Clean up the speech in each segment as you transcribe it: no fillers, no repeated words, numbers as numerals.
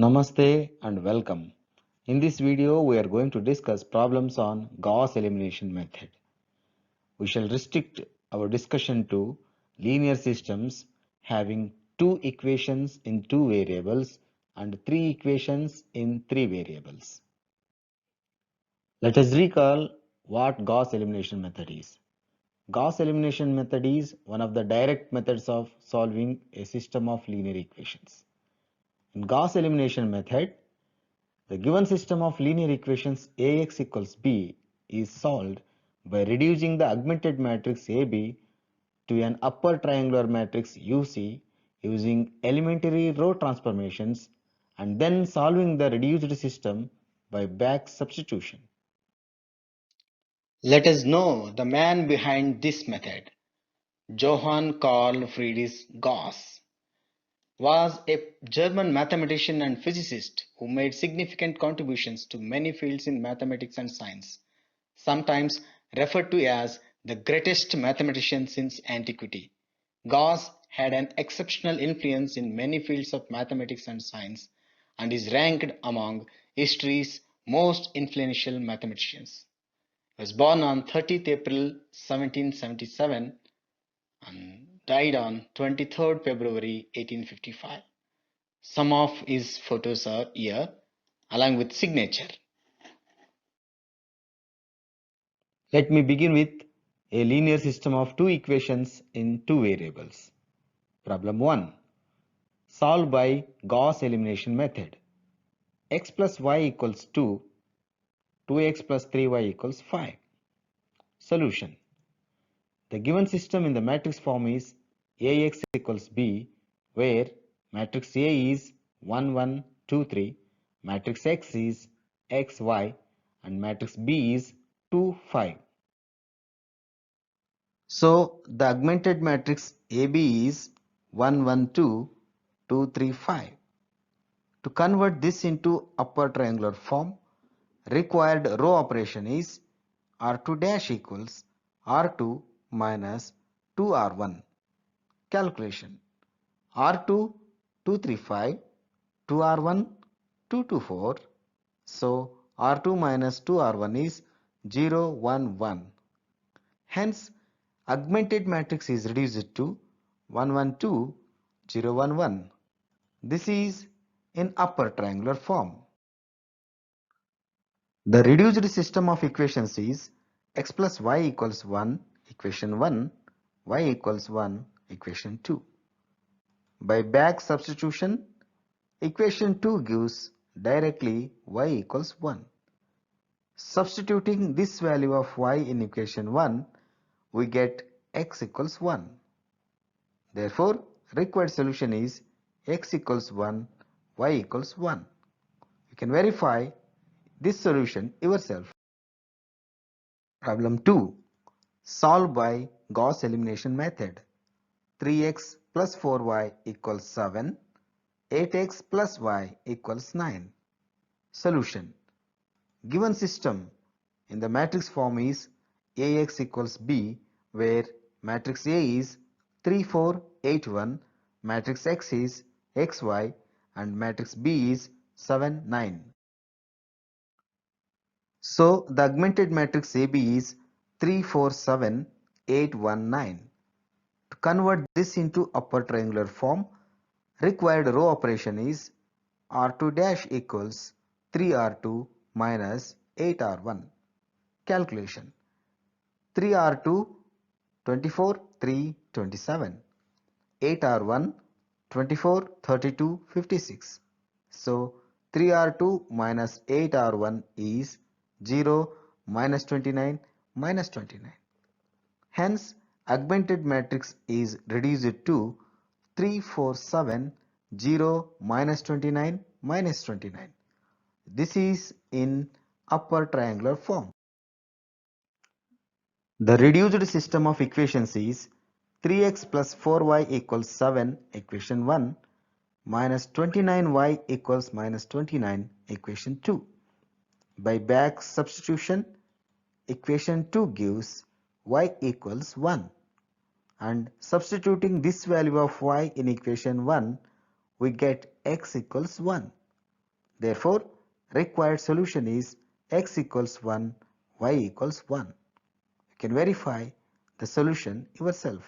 Namaste and welcome. In this video, we are going to discuss problems on Gauss elimination method. We shall restrict our discussion to linear systems having two equations in two variables and three equations in three variables. Let us recall what Gauss elimination method is. Gauss elimination method is one of the direct methods of solving a system of linear equations. In Gauss elimination method, the given system of linear equations Ax equals b is solved by reducing the augmented matrix AB to an upper triangular matrix UC using elementary row transformations and then solving the reduced system by back substitution. Let us know the man behind this method. Johann Carl Friedrich Gauss was a German mathematician and physicist who made significant contributions to many fields in mathematics and science, sometimes referred to as the greatest mathematician since antiquity. Gauss had an exceptional influence in many fields of mathematics and science and is ranked among history's most influential mathematicians. He was born on 30th April 1777 and died on 23rd February 1855. Some of his photos are here along with signature. Let me begin with a linear system of two equations in two variables. Problem 1. Solve by Gauss elimination method. X plus y equals 2, 2x plus 3y equals 5. Solution. The given system in the matrix form is Ax equals b, where matrix A is 1, 1, 2, 3, matrix X is x, y, and matrix B is 2, 5. So the augmented matrix AB is 1, 1, 2, 2, 3, 5. To convert this into upper triangular form, required row operation is R2 dash equals R2 minus 2R1. Calculation. R2 235, 2R1 224. So R2 minus 2R1 is 0, 1, 1. Hence, augmented matrix is reduced to 1, 1, 2, 0, 1, 1. This is in upper triangular form. The reduced system of equations is x plus y equals 1, equation 1, y equals 1, equation 2. By back substitution, equation 2 gives directly y equals 1. Substituting this value of y in equation 1, we get x equals 1. Therefore, required solution is x equals 1, y equals 1. You can verify this solution yourself. Problem 2. Solve by Gauss elimination method. 3x plus 4y equals 7. 8x plus y equals 9. Solution. Given system in the matrix form is Ax equals b, where matrix A is 3, 4, 8, 1, matrix X is xy, and matrix B is 7, 9. So the augmented matrix AB is 3, 4, 7, 8, 1, 9. To convert this into upper triangular form, required row operation is R2 dash equals 3R2 minus 8R1. Calculation. 3R2 24, 3, 27. 8R1 24, 32, 56. So 3R2 minus 8R1 is 0, minus 29, minus 29. Hence, augmented matrix is reduced to 3, 4, 7, 0, minus 29, minus 29. This is in upper triangular form. The reduced system of equations is 3x plus 4y equals 7, equation 1, minus 29y equals minus 29, equation 2. By back substitution, equation 2 gives y equals 1. And substituting this value of y in equation 1, we get x equals 1. Therefore, required solution is x equals 1, y equals 1. You can verify the solution yourself.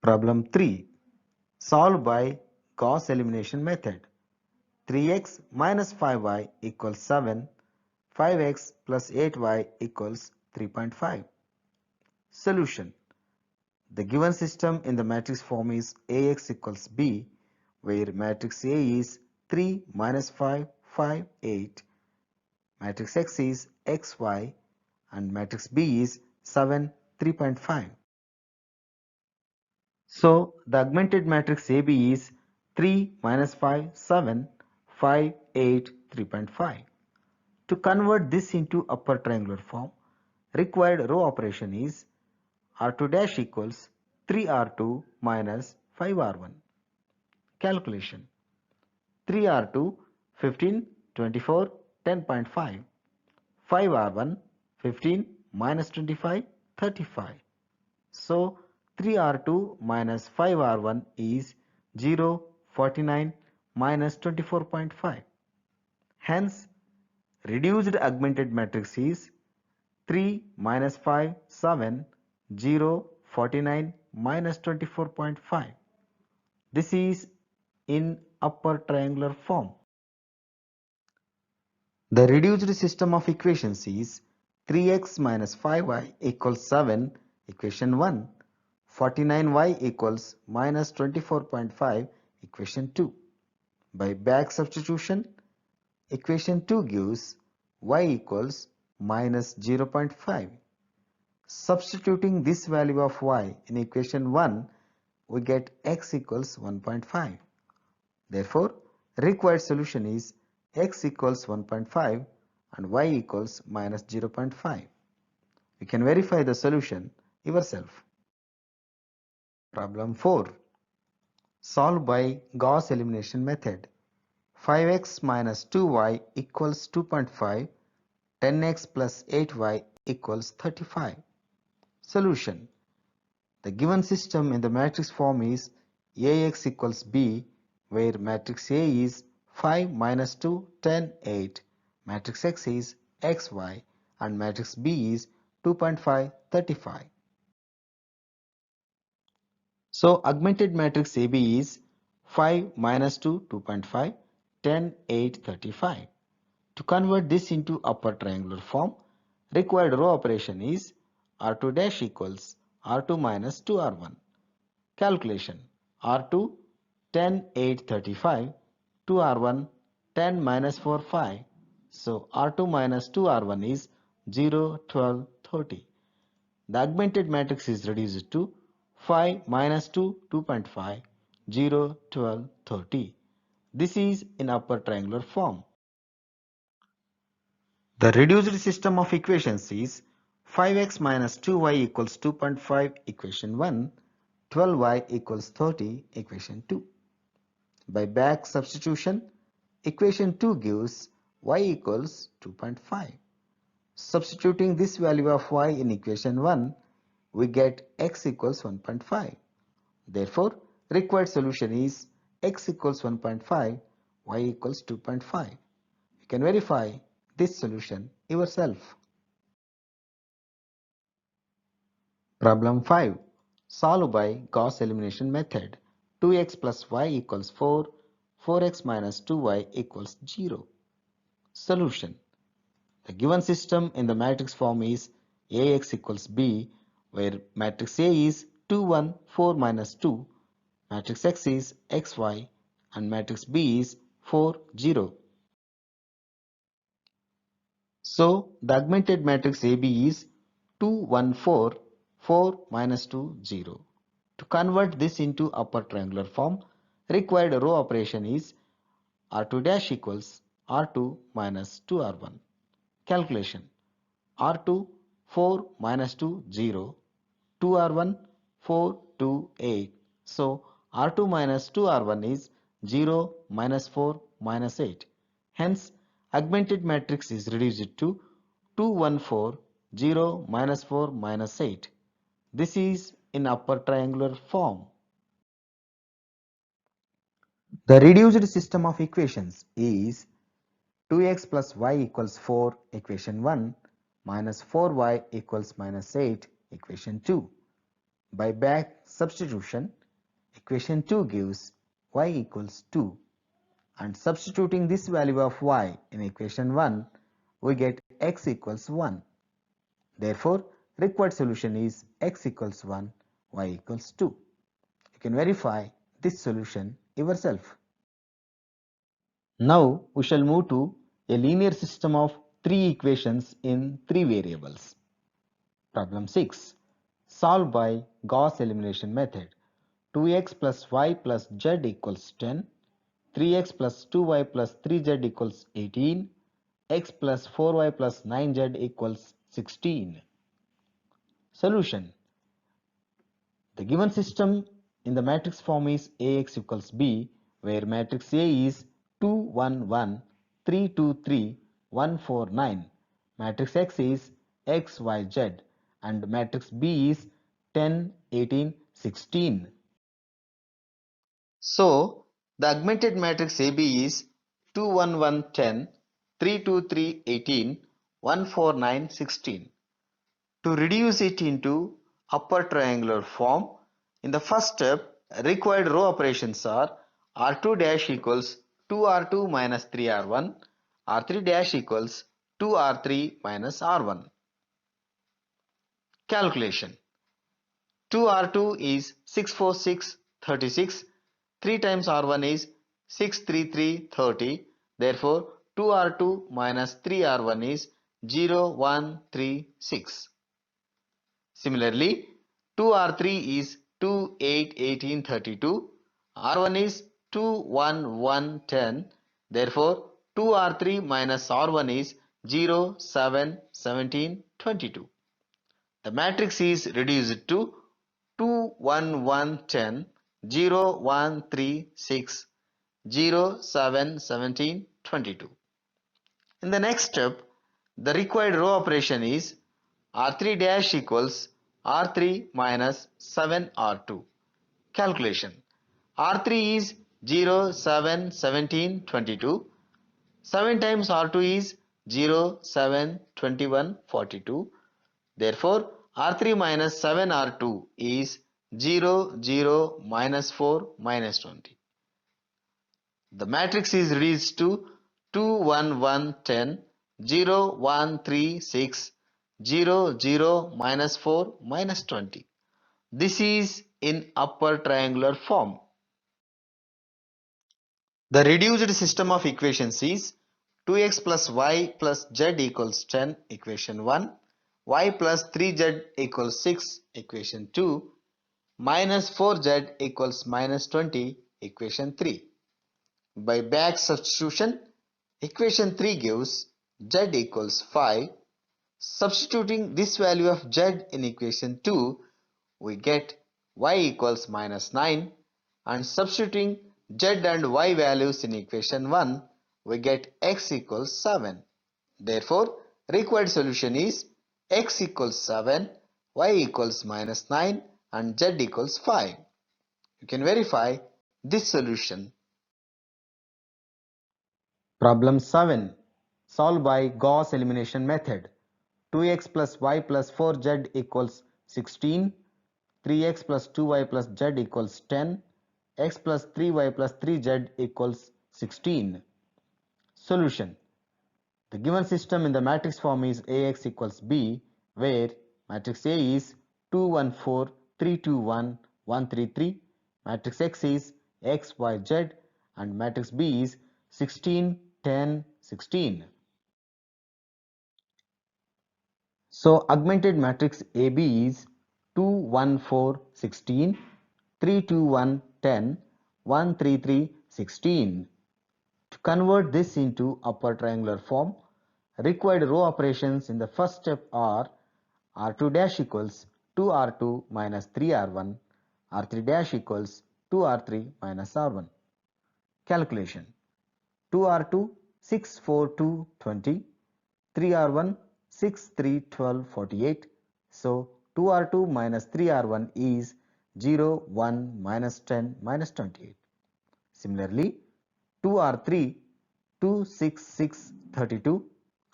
Problem 3. Solve by Gauss elimination method. 3x minus 5y equals 7. 5x plus 8y equals 3.5. Solution. The given system in the matrix form is Ax equals b, where matrix A is 3 minus 5, 5, 8. Matrix X is xy and matrix B is 7, 3.5. So the augmented matrix AB is 3 minus 5, 7, 5, 8, 3.5. To convert this into upper triangular form, required row operation is R2 dash equals 3R2 minus 5R1. Calculation. 3R2 15, 24, 10.5. 5R1 15 minus 25, 35. So 3R2 minus 5R1 is 0, 49 minus 24.5. Hence, reduced augmented matrix is 3 minus 5, 7, 0, 49 minus 24.5. This is in upper triangular form. The reduced system of equations is 3x minus 5y equals 7, equation 1, 49y equals minus 24.5, equation 2. By back substitution, equation 2 gives y equals minus 0.5. Substituting this value of y in equation 1, we get x equals 1.5. Therefore, required solution is x equals 1.5 and y equals minus 0.5. You can verify the solution yourself. Problem 4. Solve by Gauss elimination method. 5x minus 2y equals 2.5. 10x plus 8y equals 35. Solution. The given system in the matrix form is Ax equals b, where matrix A is 5 minus 2, 10, 8. Matrix X is xy and matrix B is 2.5, 35. So augmented matrix AB is 5 minus 2, 2.5, 10, 8, 35. To convert this into upper triangular form, required row operation is R2 dash equals R2 minus 2R1. Calculation. R2 10, 8, 35. 2R1 10 minus 4, 5. So R2 minus 2R1 is 0, 12, 30. The augmented matrix is reduced to 5 minus 2, 2.5, 0, 12, 30. This is in upper triangular form. The reduced system of equations is 5x minus 2y equals 2.5, equation 1, 12y equals 30, equation 2. By back substitution, equation 2 gives y equals 2.5. Substituting this value of y in equation 1, we get x equals 1.5. Therefore, required solution is x equals 1.5, y equals 2.5. You can verify this solution yourself. Problem 5. Solve by Gauss elimination method. 2x plus y equals 4, 4x minus 2y equals 0. Solution. The given system in the matrix form is Ax equals b, where matrix A is 2, 1, 4 minus 2, matrix X is xy, and matrix B is 4, 0. So the augmented matrix AB is 2, 1, 4, 4 minus 2, 0. To convert this into upper triangular form, required row operation is R2 dash equals R2 minus 2R1. Calculation. R2 4 minus 2 0, 2R1 4 2 8. So R2 minus 2R1 is 0 minus 4 minus 8. Hence augmented matrix is reduced to 2 1 4 0 minus 4 minus 8. This is in upper triangular form. The reduced system of equations is 2x plus y equals 4 equation 1 minus 4y equals minus 8 equation 2. By back substitution, equation 2 gives y equals 2, and substituting this value of y in equation 1, we get x equals 1. Therefore, required solution is x equals 1, y equals 2. You can verify this solution yourself. Now we shall move to a linear system of three equations in three variables. Problem 6. Solve by Gauss elimination method. 2x plus y plus z equals 10, 3x plus 2y plus 3z equals 18, x plus 4y plus 9z equals 16. Solution. The given system in the matrix form is Ax equals B, where matrix A is 2, 1, 1, 3, 2, 3, 1, 4, 9. Matrix X is X, Y, Z, and matrix B is 10, 18, 16. So, the augmented matrix AB is 2, 1, 1, 10, 3, 2, 3, 18, 1, 4, 9, 16. To reduce it into upper triangular form, in the first step, required row operations are R2 dash equals 2R2 minus 3R1, R3 dash equals 2R3 minus R1. Calculation. 2R2 is 646, 36. 3 times R1 is 633, 30. Therefore, 2R2 minus 3R1 is 0, 1, 3, 6. Similarly, 2R3 is 2, 8, 18, 32. R1 is 2, 1, 1, 10. Therefore, 2R3 minus R1 is 0, 7, 17, 22. The matrix is reduced to 2, 1, 1, 10, 0, 1, 3, 6, 0, 7, 17, 22. In the next step, the required row operation is R3 dash equals R3 minus 7R2. Calculation. R3 is 0, 7, 17, 22. 7 times R2 is 0, 7, 21, 42. Therefore, R3 minus 7R2 is 0, 0, minus 4, minus 20. The matrix is reduced to 2, 1, 1, 10, 0, 1, 3, 6, 0, 0, minus 4, minus 20. This is in upper triangular form. The reduced system of equations is 2x plus y plus z equals 10 equation 1, y plus 3z equals 6 equation 2, minus 4z equals minus 20 equation 3. By back substitution, equation 3 gives z equals 5. Substituting this value of z in equation 2, we get y equals minus 9, and substituting z and y values in equation 1, we get x equals 7. Therefore, required solution is x equals 7, y equals minus 9, and z equals 5. You can verify this solution. Problem 7. Solve by Gauss elimination method. 2x plus y plus 4z equals 16, 3x plus 2y plus z equals 10, x plus 3y plus 3z equals 16. Solution. The given system in the matrix form is Ax equals B, where matrix A is 2, 1, 4, 3, 2, 1, 1, 3, 3, matrix X is X, Y, Z, and matrix B is 16, 10, 16. So augmented matrix AB is 2, 1, 4, 16, 3, 2, 1, 10, 1, 3, 3, 16. To convert this into upper triangular form, required row operations in the first step are R2 dash equals 2R2 minus 3R1, R3 dash equals 2R3 minus R1. Calculation. 2R2 6, 4, 2, 20, 3R1 6, 3, 12, 48. So 2R2 minus 3R1 is 0, 1, minus 10, minus 28. Similarly, 2R3, 2, 6, 6, 32,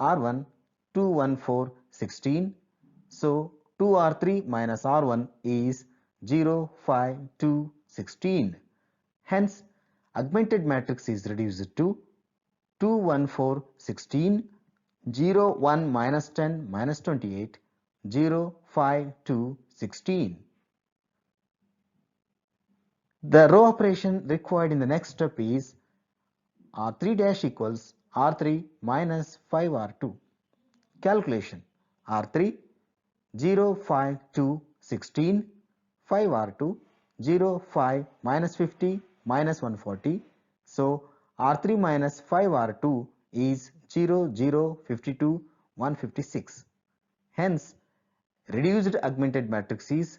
R1, 2, 1, 4, 16. So 2R3 minus R1 is 0, 5, 2, 16. Hence, augmented matrix is reduced to 2, 1, 4, 16, 0, 1, minus 10, minus 28, 0, 5, 2, 16. The row operation required in the next step is R3 dash equals R3 minus 5R2. Calculation R3 0, 5, 2, 16, 5R2 0, 5 minus 50 minus 140. So R3 minus 5R2 is 0, 0, 52, 156. Hence, reduced augmented matrix is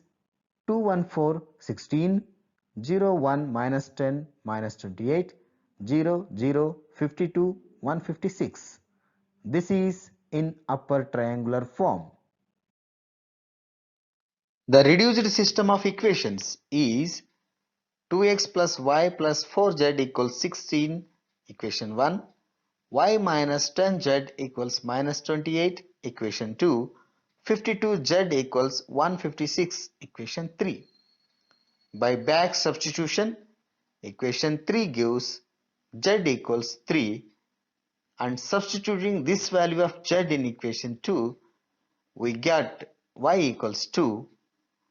2, 1, 4, 16, 0, 1, minus 10, minus 28, 0, 0, 52, 156. This is in upper triangular form. The reduced system of equations is 2x plus y plus 4z equals 16, equation 1, y minus 10z equals minus 28, equation 2, 52z equals 156, equation 3. By back substitution, equation 3 gives z equals 3, and substituting this value of z in equation 2, we get y equals 2,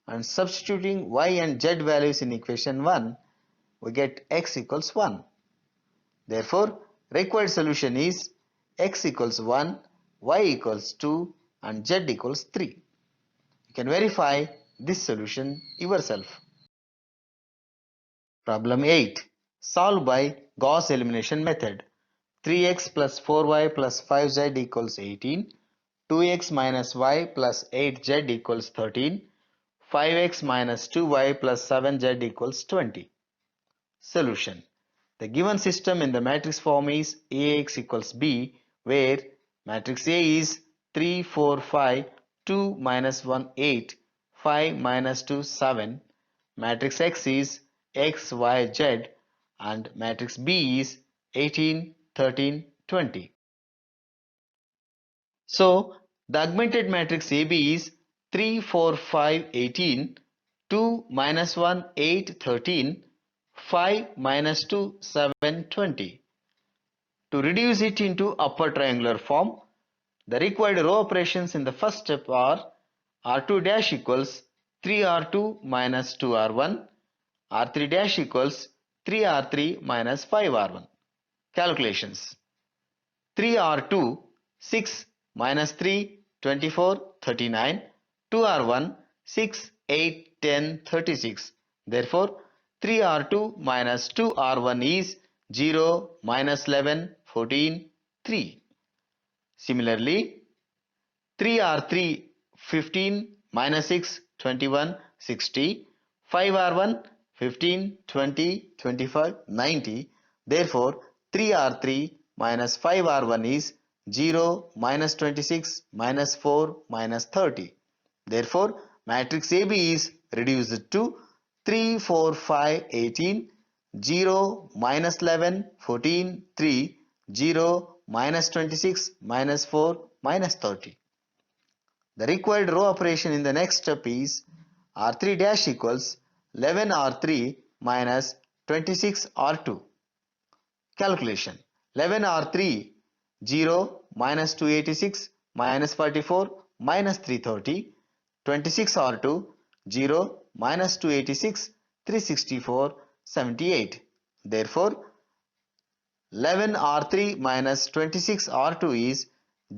and substituting y and z values in equation 1, we get x equals 1. Therefore, required solution is x equals 1, y equals 2, and z equals 3. You can verify this solution yourself. Problem 8. Solve by Gauss elimination method. 3x plus 4y plus 5z equals 18. 2x minus y plus 8z equals 13. 5x minus 2y plus 7z equals 20. Solution. The given system in the matrix form is Ax equals B, where matrix A is 3, 4, 5, 2 minus 1, 8, 5 minus 2, 7. Matrix X is X, Y, Z, and matrix B is 18, 13, 20. So, the augmented matrix AB is 3, 4, 5, 18, 2 minus 1, 8, 13, 5 minus 2, 7, 20. To reduce it into upper triangular form, the required row operations in the first step are R2 dash equals 3R2 minus 2R1, R3 dash equals 3R3 minus 5R1. Calculations. 3R2, 6 minus 3, 24, 39. 2R1, 6, 8, 10, 36. Therefore, 3R2 minus 2R1 is 0, minus 11, 14, 3. Similarly, 3R3, 15, minus 6, 21, 60. 5R1, 15, 20, 25, 90. Therefore, 3R3 minus 5R1 is 0, minus 26, minus 4, minus 30. Therefore, matrix AB is reduced to 3, 4, 5, 18, 0, minus 11, 14, 3, 0, minus 26, minus 4, minus 30. The required row operation in the next step is R3 dash equals 11 R3 minus 26 R2. Calculation. 11 R3, 0, minus 286, minus 44, minus 330. 26 R2, 0, minus 286, 364, 78. Therefore, 11 R3 minus 26 R2 is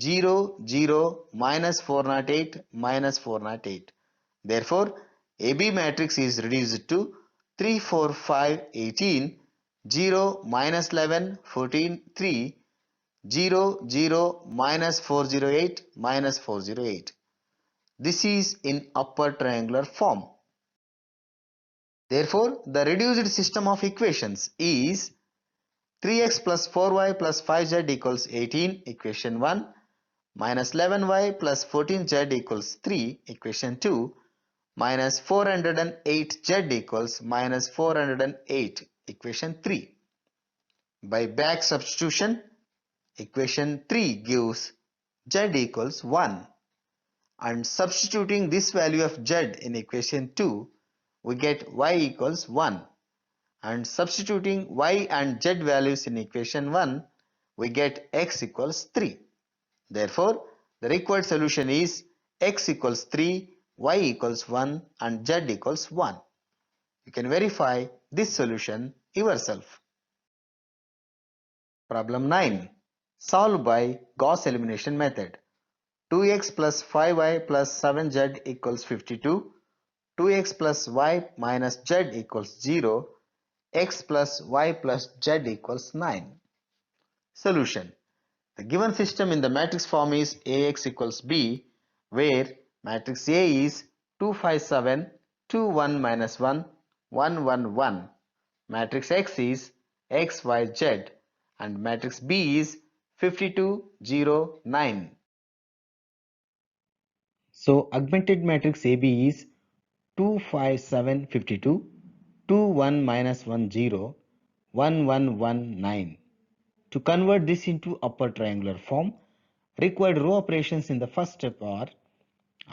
0, 0, minus 408, minus 408. Therefore, AB matrix is reduced to 3, 4, 5, 18, 0, minus 11, 14, 3, 0, 0, minus 408, minus 408. This is in upper triangular form. Therefore, the reduced system of equations is 3x plus 4y plus 5z equals 18, equation 1, minus 11y plus 14z equals 3, equation 2, minus 408z equals minus 408, equation 3. By back substitution, equation 3 gives z equals 1, and substituting this value of z in equation 2, we get y equals 1, and substituting y and z values in equation 1, we get x equals 3. Therefore, the required solution is x equals 3, y equals 1 and z equals 1. You can verify this solution yourself. Problem 9. Solve by Gauss elimination method. 2x plus 5y plus 7z equals 52. 2x plus y minus z equals 0. X plus y plus z equals 9. Solution. The given system in the matrix form is Ax equals B, where matrix A is 2, 5, 7, 2, 1, minus 1, 1, 1, 1. Matrix X is X, Y, Z, and matrix B is 52, 0, 9. So augmented matrix AB is 2, 5, 7, 52, 2, 1, minus 1, 0, 1, 1, 1, 9. To convert this into upper triangular form, required row operations in the first step are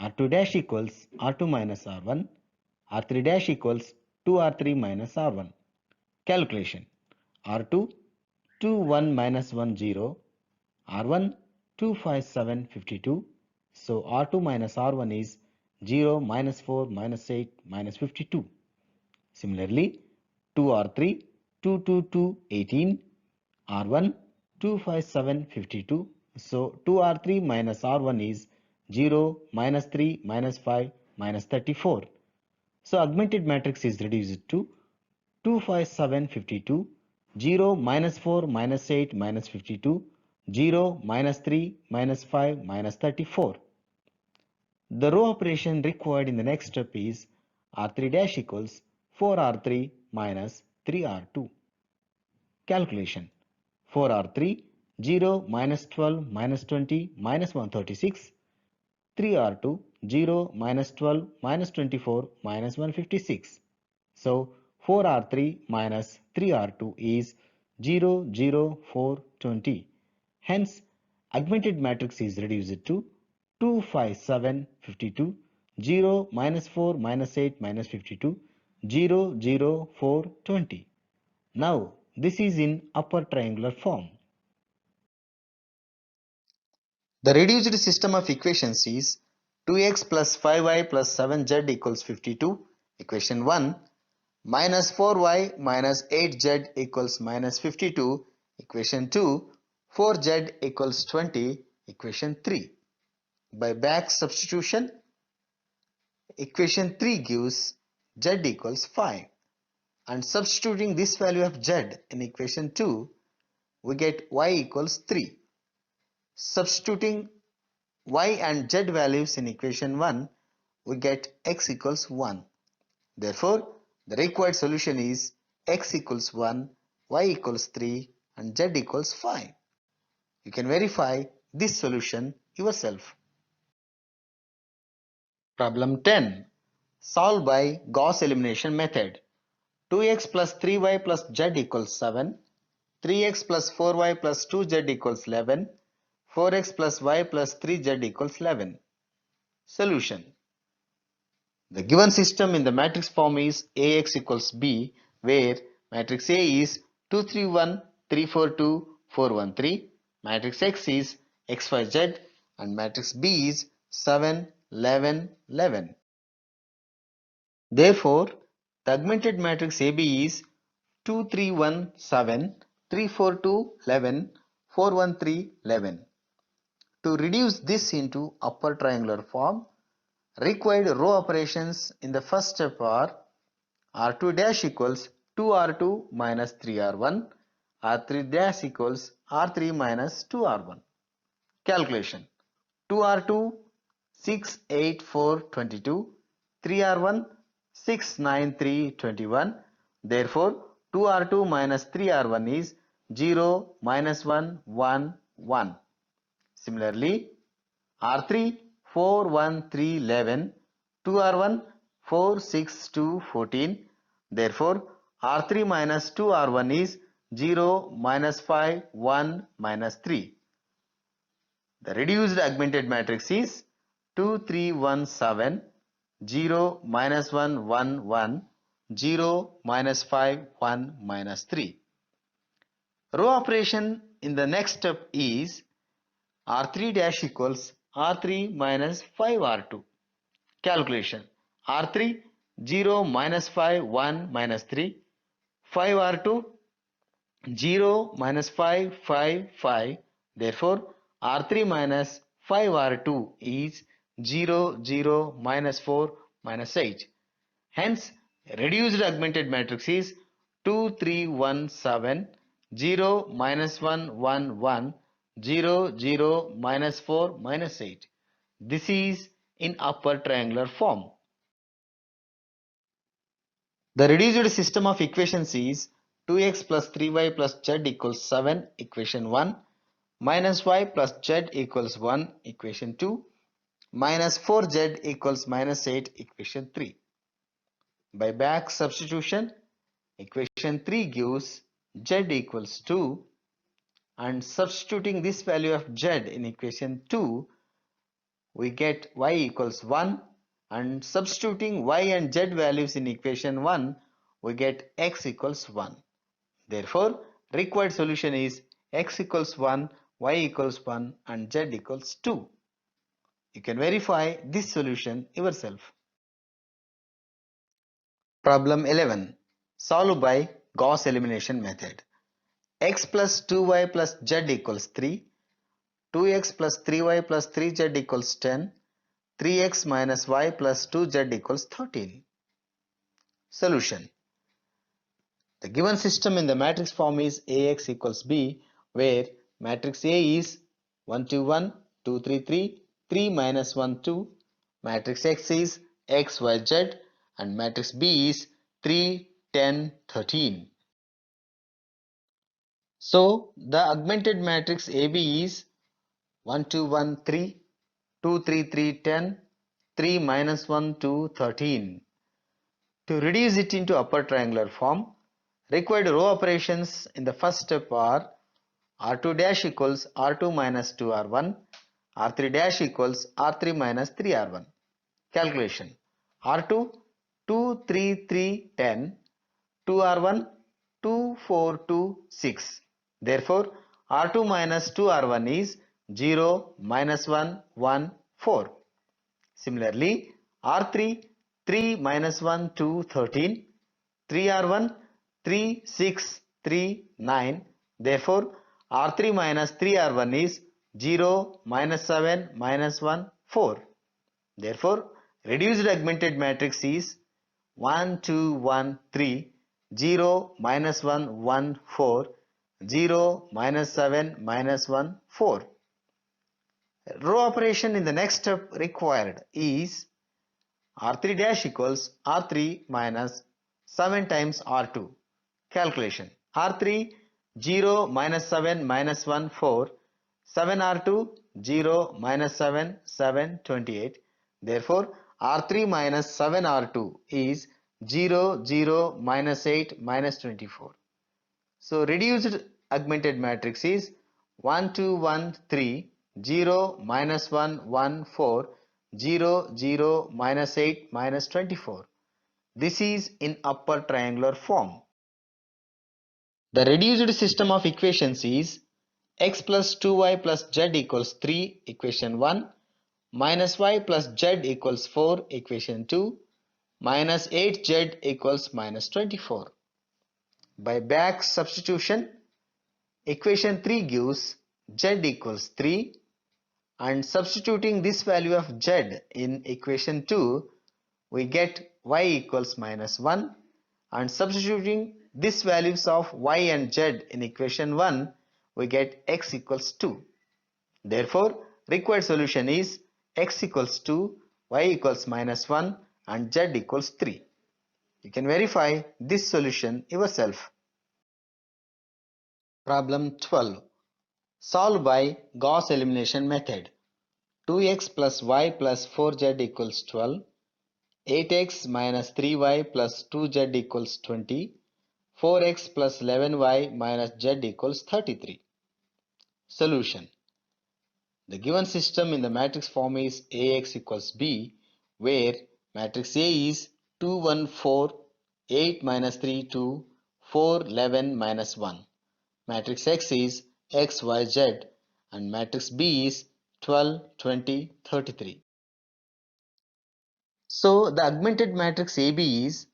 R2 dash equals R2 minus R1, R3 dash equals 2R3 minus R1. Calculation. R2 2, 1, minus 1, 0, R1 2, 5, 7, 52. So R2 minus R1 is 0, minus 4, minus 8, minus 52. Similarly, 2R3 2, 2, 2, 18, R1 2, 5, 7, 52. So 2R3 minus R1 is 0, minus 3, minus 5, minus 34. So augmented matrix is reduced to 2, 5, 7, 52, 0, minus 4, minus 8, minus 52, 0, minus 3, minus 5, minus 34. The row operation required in the next step is R3 dash equals 4R3 minus 3R2. Calculation. 4R3, 0, minus 12, minus 20, minus 136. 3R2, 0, minus 12, minus 24, minus 156. So 4R3 minus 3R2 is 0, 0, 4, 20. Hence, augmented matrix is reduced to 2, 5, 7, 52, 0, minus 4, minus 8, minus 52, 0, 0, 4, 20. Now, this is in upper triangular form. The reduced system of equations is 2x plus 5y plus 7z equals 52, equation 1, minus 4y minus 8z equals minus 52, equation 2, 4z equals 20, equation 3. By back substitution, equation 3 gives z equals 5, and substituting this value of z in equation 2, we get y equals 3. Substituting y and z values in equation 1, we get x equals 1. Therefore, the required solution is x equals 1, y equals 3, and z equals 5. You can verify this solution yourself. Problem 10. Solve by Gauss elimination method. 2x plus 3y plus z equals 7. 3x plus 4y plus 2z equals 11. 4x plus y plus 3z equals 11. Solution. The given system in the matrix form is Ax equals B, where matrix A is 2, 3, 1, 3, 4, 2, 4, 1, 3. Matrix X is X, Y, Z, and matrix B is 7, 11, 11. Therefore, the augmented matrix AB is 2, 3, 1, 7, 3, 4, 2, 11, 4, 1, 3, 11. To reduce this into upper triangular form, required row operations in the first step are R2 dash equals 2R2 minus 3R1, R3 dash equals R3 minus 2R1. Calculation. 2R2 6, 8, 4, 22, 3R1 6, 9, 3, 21. Therefore, 2R2 minus 3R1 is 0, minus 1, 1, 1. Similarly, R3 4, 1, 3, 11, 2R1 4, 6, 2, 14. Therefore, R3 minus 2R1 is 0, minus 5, 1, minus 3. The reduced augmented matrix is 2, 3, 1, 7, 0, minus 1, 1, 1, 0, minus 5, 1, minus 3. Row operation in the next step is R3 dash equals R3 minus 5R2. Calculation. R3 0 minus 5 1 minus 3, 5R2 0 minus 5 5 5. Therefore R3 minus 5R2 is 0 0 minus 4 minus 8. Hence reduced augmented matrix is 2 3 1 7, 0 minus 1 1 1, 0 0 minus 4 minus 8. This is in upper triangular form. The reduced system of equations is 2x plus 3y plus z equals 7, equation 1, minus y plus z equals 1, equation 2, minus 4z equals minus 8, equation 3. By back substitution, equation 3 gives z equals 2, and substituting this value of z in equation 2, we get y equals 1, and substituting y and z values in equation 1, we get x equals 1. Therefore, required solution is x equals 1, y equals 1 and z equals 2. You can verify this solution yourself. Problem 11. Solve by Gauss elimination method. X plus 2y plus z equals 3, 2x plus 3y plus 3z equals 10, 3x minus y plus 2z equals 13. Solution. The given system in the matrix form is Ax equals B, where matrix A is 1 2 1, 2 3 3, 3 minus 1 2, matrix X is X Y Z, and matrix B is 3 10 13. So the augmented matrix AB is 1 2 1 3, 2 3 3 10, 3 minus 1 2 13. To reduce it into upper triangular form, required row operations in the first step are R2 dash equals R2 minus 2R1, R3 dash equals R3 minus 3R1. Calculation. R2 2 3 3 10, 2R1 2 4 2 6. Therefore R2 minus 2R1 is 0 minus 1 1 4. Similarly R3 3 minus 1 2 13, 3R1 3 6 3 9. Therefore R3 minus 3R1 is 0 minus 7 minus 1 4. Therefore reduced augmented matrix is 1 2 1 3, 0 minus 1 1 4, 0 minus 7 minus 1 4. Row operation in the next step required is R3 dash equals R3 minus 7 times R2. Calculation. R3 0 minus 7 minus 1 4, 7R2 0 minus 7 7 28. Therefore R3 minus 7R2 is 0 0 minus 8 minus 24. So reduced augmented matrix is 1 2 1 3, 0 minus 1 1 4, 0 0 minus 8 minus 24. This is in upper triangular form. The reduced system of equations is x plus 2y plus z equals 3, equation 1, minus y plus z equals 4, equation 2, minus 8z equals minus 24. By back substitution, equation 3 gives z equals 3, and substituting this value of z in equation 2, we get y equals minus 1, and substituting these values of y and z in equation 1, we get x equals 2. Therefore required solution is x equals 2, y equals minus 1 and z equals 3. You can verify this solution yourself. Problem 12. Solve by Gauss elimination method. 2x plus y plus 4z equals 12, 8x minus 3y plus 2z equals 20, 4x plus 11y minus z equals 33. Solution. The given system in the matrix form is Ax equals B, where matrix A is 2, 1, 4, 8 minus 3, 2, 4, 11 minus 1. Matrix X is X, Y, Z, and matrix B is 12, 20, 33. So the augmented matrix AB is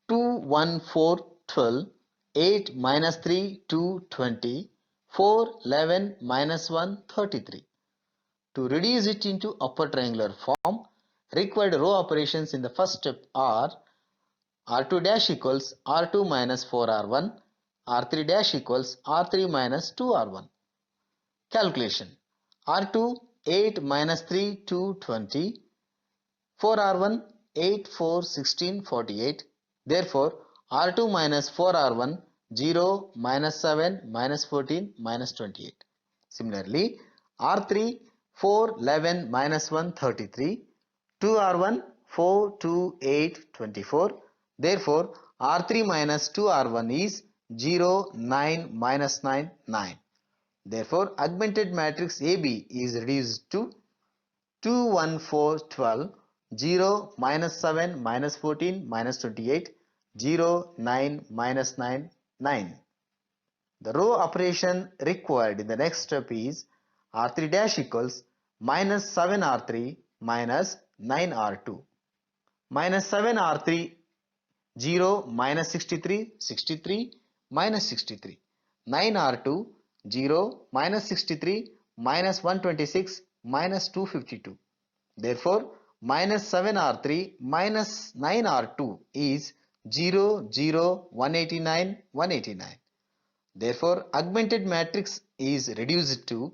2, 1, 4, 12, 8 minus 3, 2, 20, 4, 11 minus 1, 33. To reduce it into upper triangular form, required row operations in the first step are R2 dash equals R2 minus 4R1, R3 dash equals R3 minus 2R1. Calculation. R2 8 minus 3 2 20, 4R1 8 4 16 48. Therefore, R2 minus 4R1 0 minus 7 minus 14 minus 28. Similarly, R3 4 11 minus 1 33, 2R1 4 2 8 24. Therefore, R3 minus 2R1 is 0 9 minus 9 9. Therefore, augmented matrix AB is reduced to 2 1 4 12, 0 minus 7 minus 14 minus 28, 0 9 minus 9 9. The row operation required in the next step is R3 dash equals minus 7R3 minus 9R2. Minus 7R3 0 minus 63 63 minus 63. 9R2 0 minus 63 minus 126 minus 252. Therefore, minus 7R3 minus 9R2 is 0 0 189 189. Therefore, augmented matrix is reduced to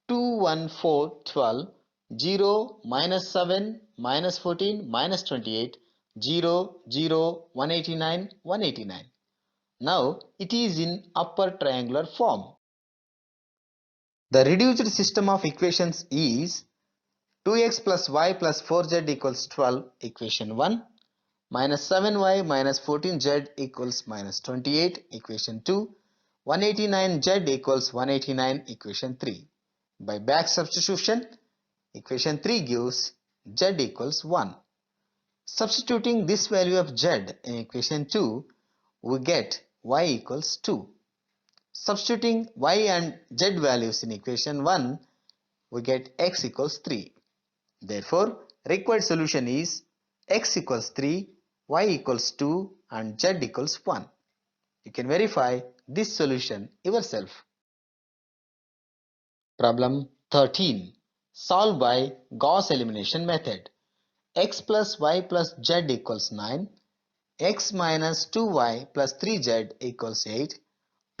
2 1 4 12, 0 minus 7 minus 14 minus 28, 0 0 189 189. Now it is in upper triangular form. The reduced system of equations is 2x plus y plus 4z equals 12, equation 1, minus 7y minus 14z equals minus 28, equation 2, 189z equals 189, equation 3. By back substitution, equation 3 gives z equals 1. Substituting this value of z in equation 2, we get y equals 2. Substituting y and z values in equation 1, we get x equals 3. Therefore, required solution is x equals 3, y equals 2 and z equals 1. You can verify this solution yourself. Problem 13. Solve by Gauss elimination method. X plus y plus z equals 9. X minus 2y plus 3z equals 8.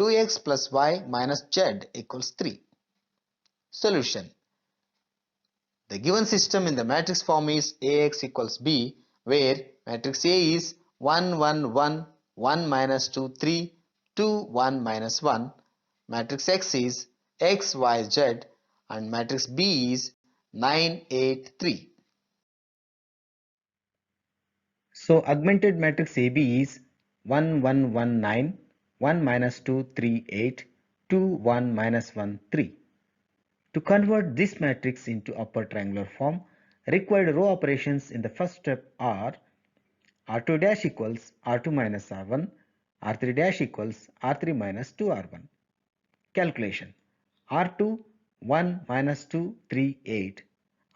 2x plus y minus z equals 3. Solution. The given system in the matrix form is Ax equals B, where matrix A is 1 1 1, 1 minus 2 3, 2 1 minus 1. Matrix X is X Y Z and matrix B is 9 8 3. So augmented matrix AB is 1 1 1 9, 1 minus 2 3 8, 2 1 minus 1 3. To convert this matrix into upper triangular form, required row operations in the first step are R2 dash equals R2 minus R1, R3 dash equals R3 minus 2R1. Calculation. R2 1 minus 2 3 8,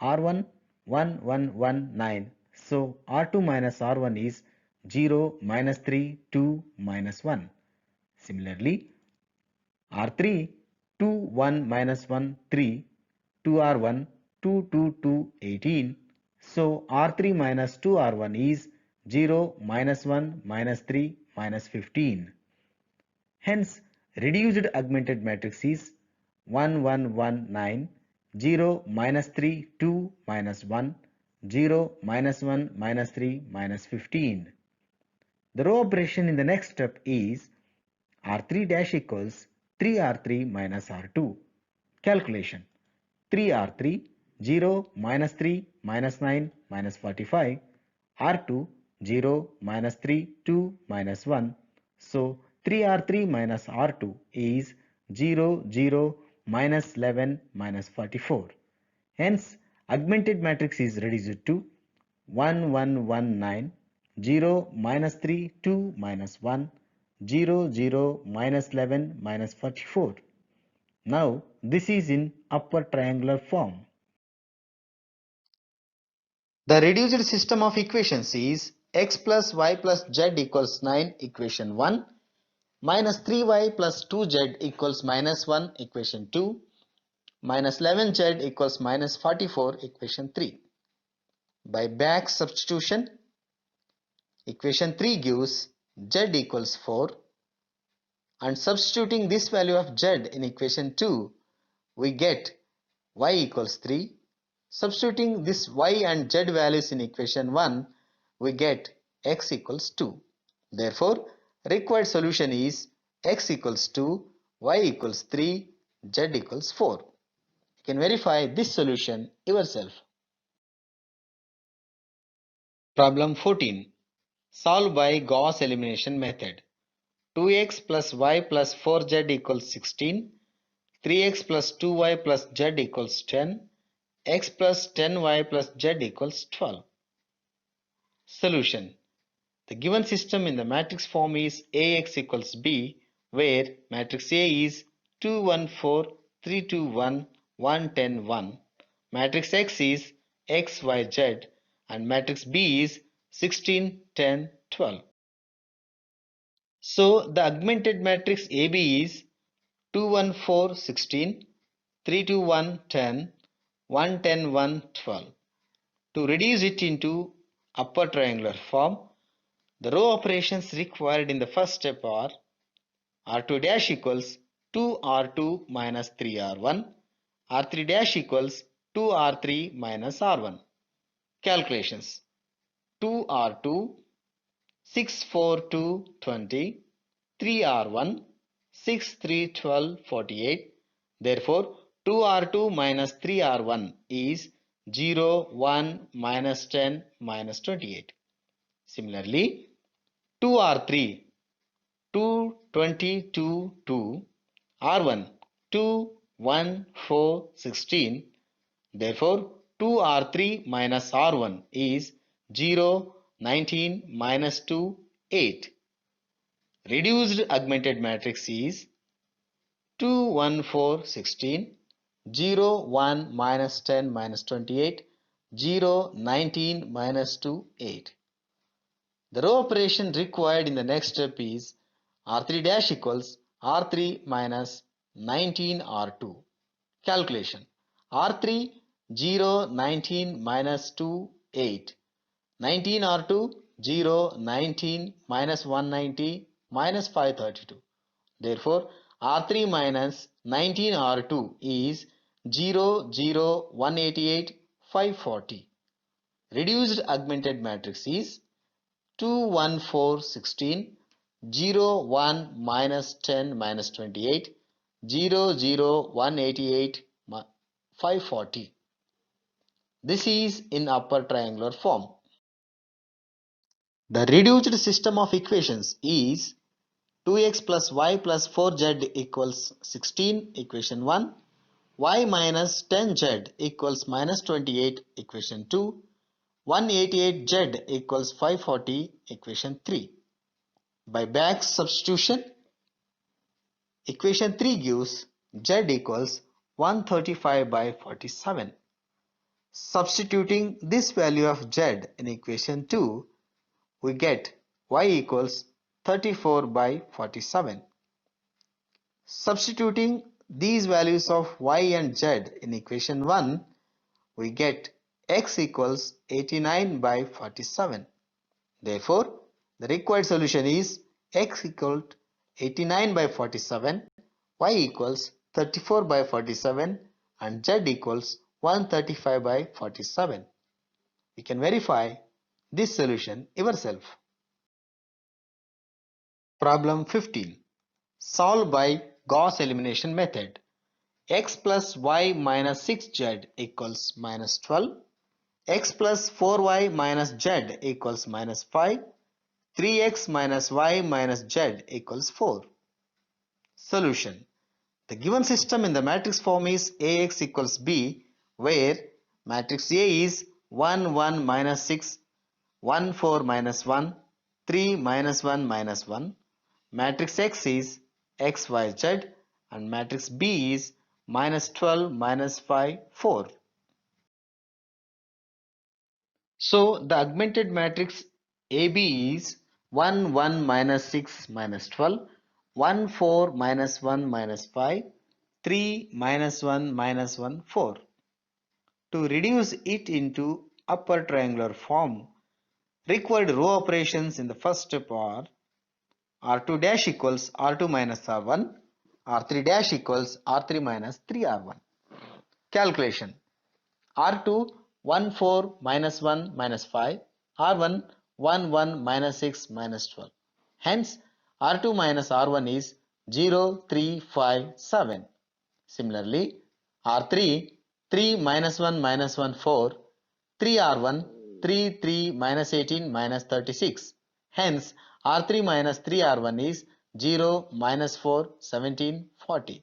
R1 1 1 1 9. So R2 minus R1 is 0 minus 3 2 minus 1. Similarly, R3 2 1 minus 1 3, 2R1 2 2 2 18. So R3 minus 2R1 is 0 minus 1 minus 3 minus 15. Hence, reduced augmented matrix is 1 1 1 9, 0 minus 3 2 minus 1, 0 minus 1 minus 3 minus 15. The row operation in the next step is R3 dash equals 3R3 minus R2. Calculation. 3R3 0 minus 3 minus 9 minus 45, R2 0 minus 3 2 minus 1. So 3R3 minus R2 is 0, 0, minus 11, minus 44. Hence, augmented matrix is reduced to 1, 1, 1, 9, 0, minus 3, 2, minus 1, 0, 0, minus 11, minus 44. Now, this is in upper triangular form. The reduced system of equations is x plus y plus z equals 9 equation 1 minus 3y plus 2z equals minus 1 equation 2 minus 11z equals minus 44 equation 3. By back substitution, equation 3 gives z equals 4 and substituting this value of z in equation 2, we get y equals 3. Substituting this y and z values in equation 1, we get x equals 2. Therefore, required solution is x equals 2, y equals 3, z equals 4. You can verify this solution yourself. Problem 14. Solve by Gauss elimination method. 2x plus y plus 4z equals 16. 3x plus 2y plus z equals 10. X plus 10y plus z equals 12. Solution. The given system in the matrix form is Ax equals B, where matrix A is 2, 1, 4, 3, 2, 1, 1, 10, 1. Matrix X is X, Y, Z, and matrix B is 16, 10, 12. So the augmented matrix AB is 2, 1, 4, 16, 3, 2, 1, 10, 1, 10, 1, 12. To reduce it into upper triangular form, the row operations required in the first step are R2 dash equals 2R2 minus 3R1, R3 dash equals 2R3 minus R1. Calculations: 2R2, 6, 4, 2, 20, 3R1, 6, 3, 12, 48. Therefore, 2R2 minus 3R1 is 0, 1, minus 10, minus 28. Similarly, 2R3, 2, 20, 2, 2, R1, 2, 1, 4, 16. Therefore, 2R3 minus R1 is 0, 19, minus 2, 8. Reduced augmented matrix is 2, 1, 4, 16, 0, 1, minus 10, minus 28, 0, 19, minus 2, 8. The row operation required in the next step is R3 dash equals R3 minus 19R2. Calculation: R3, 0, 19, minus 2, 8. 19R2, 0, 19, minus 190, minus 532. Therefore, R3 minus 19R2 is 0, 0, 188, 540. Reduced augmented matrix is 2, 1, 4, 16, 0, 1, minus 10, minus 28, 0, 0, 188, 540. This is in upper triangular form. The reduced system of equations is 2x plus y plus 4z equals 16 equation 1, y minus 10z equals minus 28 equation 2, 188z equals 540 equation 3. By back substitution, equation 3 gives z equals 135 by 47. Substituting this value of z in equation 2, we get y equals 34 by 47. Substituting these values of y and z in equation 1, we get x equals 89 by 47. Therefore, the required solution is x equals 89 by 47, y equals 34 by 47, and z equals 135 by 47. You can verify this solution yourself. Problem 15. Solve by Gauss elimination method. X plus y minus 6z equals minus 12. X plus 4y minus z equals minus 5. 3x minus y minus z equals 4. Solution. The given system in the matrix form is Ax equals B, where matrix A is 1, 1, minus 6, 1, 4, minus 1, 3, minus 1, minus 1. Matrix X is X, Y, Z, and matrix B is minus 12, minus 5, 4. So the augmented matrix AB is 1, 1, minus 6, minus 12, 1, 4, minus 1, minus 5, 3, minus 1, minus 1, 4. To reduce it into upper triangular form, required row operations in the first step are R2 dash equals R2 minus R1, R3 dash equals R3 minus 3R1. Calculation. R2 1 4 minus 1 minus 5, R1 1 1 minus 6 minus 12. Hence R2 minus R1 is 0 3 5 7. Similarly R3 3 minus 1 minus 1 4, 3R1 3 3 minus 18 minus 36. Hence R3 minus 3R1 is 0 minus 4 17 40.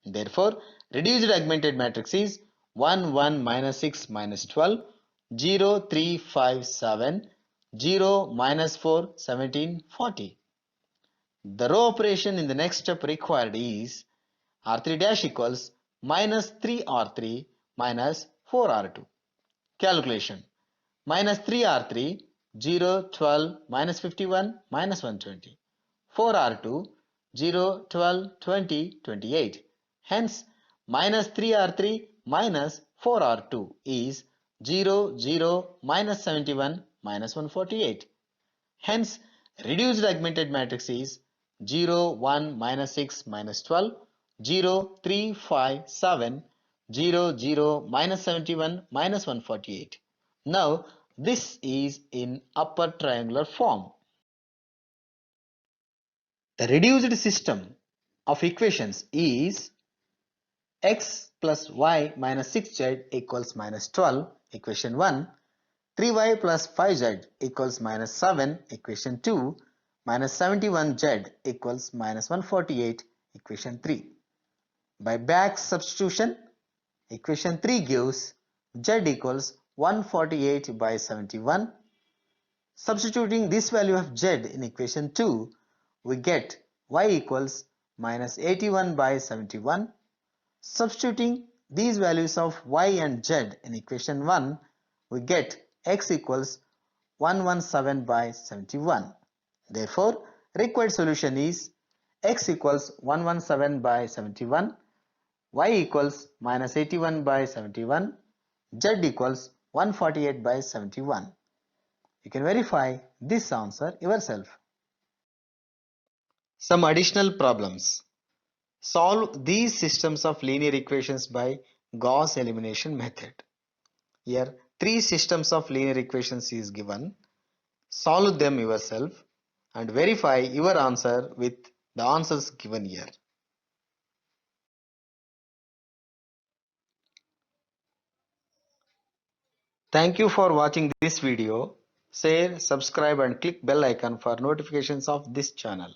Therefore, reduced augmented matrix is 1 1 minus 6 minus 12, 0 3 5 7, 0 minus 4 17 40. The row operation in the next step required is R3 dash equals minus 3R3 minus 4R2. Calculation. Minus 3R3, 0 12 minus 51 minus 120. 4R2, 0 12 20 28. Hence minus 3R3 minus 4R2 is 0 0 minus 71 minus 148. Hence reduced augmented matrix is 0 1 minus 6 minus 12, 0 3 5 7, 0 0 minus 71 minus 148. Now this is in upper triangular form. The reduced system of equations is x plus y minus 6z equals minus 12, equation 1, 3y plus 5z equals minus 7, equation 2, minus 71z equals minus 148, equation 3. By back substitution, equation 3 gives z equals 148 by 71. Substituting this value of z in equation 2, we get y equals minus 81 by 71. Substituting these values of y and z in equation 1, we get x equals 117 by 71. Therefore, required solution is x equals 117 by 71, y equals minus 81 by 71, z equals 148 by 71. You can verify this answer yourself. Some additional problems. Solve these systems of linear equations by Gauss elimination method. Here, three systems of linear equations is given. Solve them yourself and verify your answer with the answers given here. Thank you for watching this video. Share, subscribe and click bell icon for notifications of this channel.